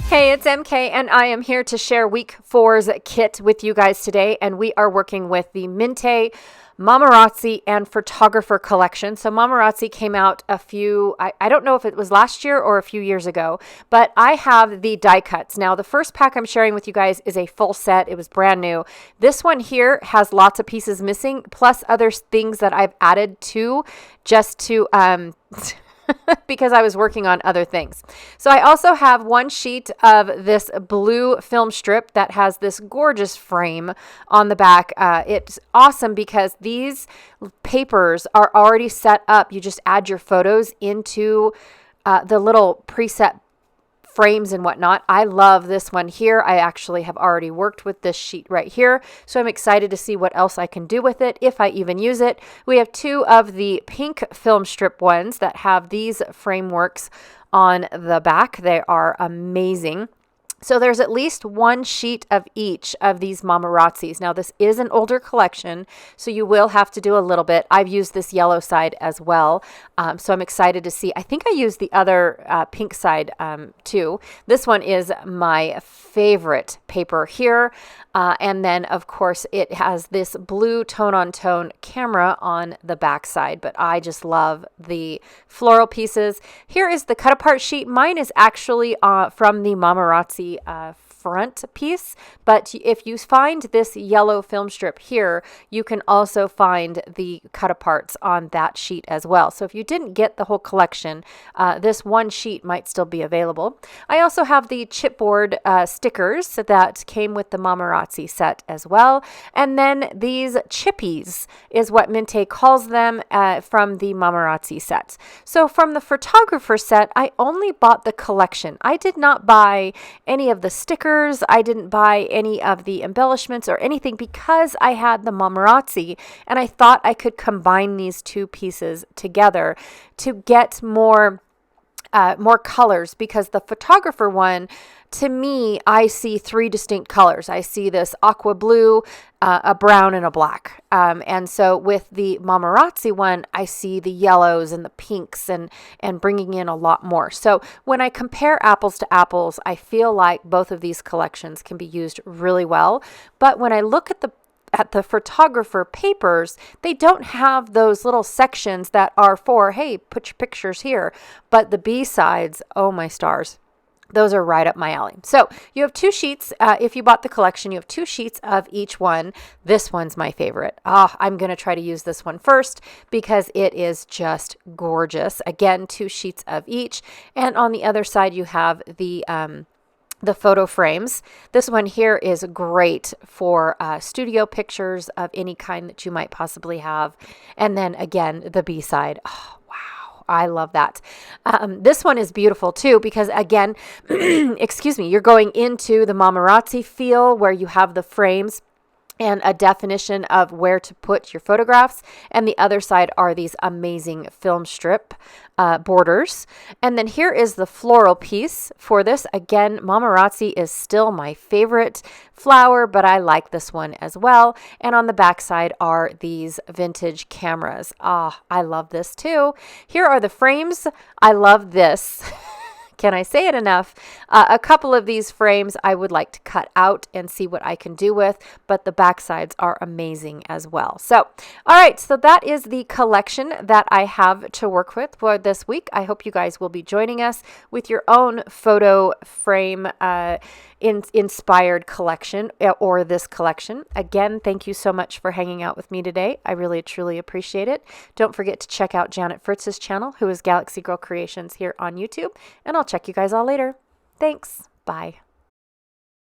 Hey, it's MK, and I am here to share week 4's kit with you guys today, and we are working with the Mintay, Mamarazzi, and Photographer collection. So Mamarazzi came out I don't know if it was last year or a few years ago, but I have the die cuts. Now, the first pack I'm sharing with you guys is a full set. It was brand new. This one here has lots of pieces missing, plus other things that I've added to just to... because I was working on other things. So I also have one sheet of this blue film strip that has this gorgeous frame on the back. It's awesome because these papers are already set up. You just add your photos into the little preset frames and whatnot. I love this one here. I actually have already worked with this sheet right here, so I'm excited to see what else I can do with it, if I even use it. We have two of the pink film strip ones that have these frameworks on the back. They are amazing. So there's at least one sheet of each of these Mamarazzis. Now, this is an older collection, so you will have to do a little bit. I've used this yellow side as well, so I'm excited to see. I think I used the other pink side too. This one is my favorite paper here. And then, of course, it has this blue tone-on-tone camera on the back side, but I just love the floral pieces. Here is the cut-apart sheet. Mine is actually from the Mamarazzi front piece, but if you find this yellow film strip here, you can also find the cut-aparts on that sheet as well. So if you didn't get the whole collection, this one sheet might still be available. I also have the chipboard stickers that came with the Mamarazzi set as well. And then these chippies is what Mintay calls them from the Mamarazzi sets. So from the photographer set, I only bought the collection. I did not buy any of the stickers. I didn't buy any of the embellishments or anything because I had the Mamarazzi, and I thought I could combine these two pieces together to get more colors, because the photographer one, to me, I see three distinct colors. I see this aqua blue, a brown, and a black. And so with the Mamarazzi one, I see the yellows and the pinks and bringing in a lot more. So when I compare apples to apples, I feel like both of these collections can be used really well. But when I look at the photographer papers, they don't have those little sections that are for, hey, put your pictures here. But the B-sides, oh my stars, those are right up my alley. So you have two sheets. If you bought the collection, you have two sheets of each one. This one's my favorite. I'm going to try to use this one first because it is just gorgeous. Again, two sheets of each. And on the other side, you have the photo frames. This one here is great for studio pictures of any kind that you might possibly have. And then again, the B side. Oh, wow. I love that. This one is beautiful too, because again, excuse me, you're going into the Mamarazzi feel where you have the frames and a definition of where to put your photographs. And the other side are these amazing film strip borders. And then here is the floral piece for this. Again, Mamarazzi is still my favorite flower, but I like this one as well. And on the back side are these vintage cameras. I love this too. Here are the frames. I love this. Can I say it enough? A couple of these frames I would like to cut out and see what I can do with, but the back sides are amazing as well. So, all right, so that is the collection that I have to work with for this week. I hope you guys will be joining us with your own photo frame inspired collection or this collection. Again, thank you so much for hanging out with me today. I really, truly appreciate it. Don't forget to check out Janet Fritz's channel, who is Galaxy Girl Creations here on YouTube, and I'll check you guys all later. Thanks. Bye.